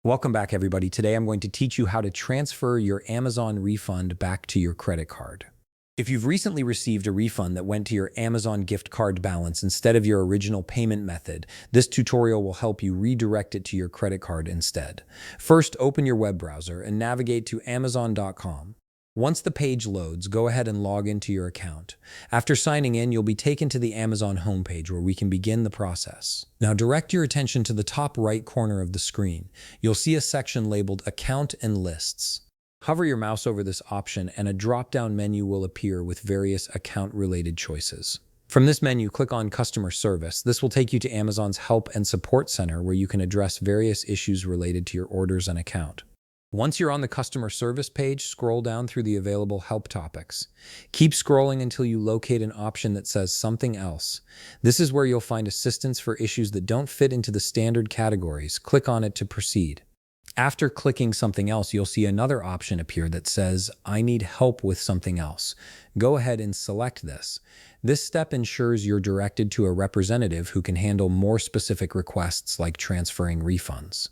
Welcome back, everybody. Today I'm going to teach you how to transfer your Amazon refund back to your credit card. If you've recently received a refund that went to your Amazon gift card balance instead of your original payment method, this tutorial will help you redirect it to your credit card instead. First, open your web browser and navigate to Amazon.com. Once the page loads, go ahead and log into your account. After signing in, you'll be taken to the Amazon homepage where we can begin the process. Now direct your attention to the top right corner of the screen. You'll see a section labeled Account and Lists. Hover your mouse over this option and a drop-down menu will appear with various account-related choices. From this menu, click on Customer Service. This will take you to Amazon's Help and Support Center where you can address various issues related to your orders and account. Once you're on the customer service page, scroll down through the available help topics. Keep scrolling until you locate an option that says Something Else. This is where you'll find assistance for issues that don't fit into the standard categories. Click on it to proceed. After clicking Something Else, you'll see another option appear that says, I need help with something else. Go ahead and select this. This step ensures you're directed to a representative who can handle more specific requests like transferring refunds.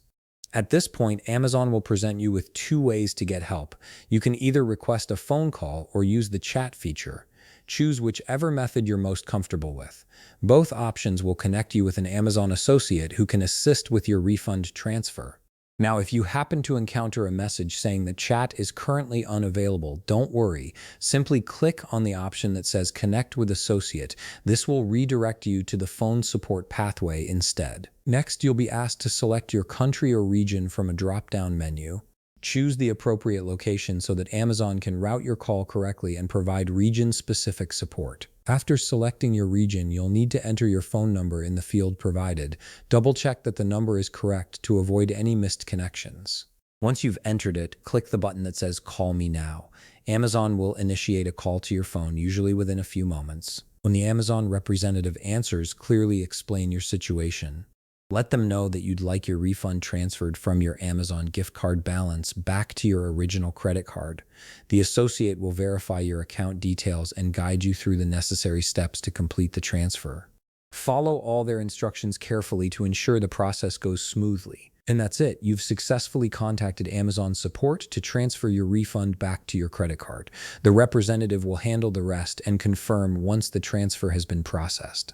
At this point, Amazon will present you with two ways to get help. You can either request a phone call or use the chat feature. Choose whichever method you're most comfortable with. Both options will connect you with an Amazon associate who can assist with your refund transfer. Now, if you happen to encounter a message saying the chat is currently unavailable, don't worry. Simply click on the option that says Connect with Associate. This will redirect you to the phone support pathway instead. Next, you'll be asked to select your country or region from a drop-down menu. Choose the appropriate location so that Amazon can route your call correctly and provide region-specific support. After selecting your region, you'll need to enter your phone number in the field provided. Double-check that the number is correct to avoid any missed connections. Once you've entered it, click the button that says Call Me Now. Amazon will initiate a call to your phone, usually within a few moments. When the Amazon representative answers, clearly explain your situation. Let them know that you'd like your refund transferred from your Amazon gift card balance back to your original credit card. The associate will verify your account details and guide you through the necessary steps to complete the transfer. Follow all their instructions carefully to ensure the process goes smoothly. And that's it. You've successfully contacted Amazon support to transfer your refund back to your credit card. The representative will handle the rest and confirm once the transfer has been processed.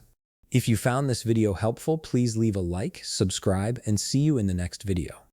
If you found this video helpful, please leave a like, subscribe, and see you in the next video.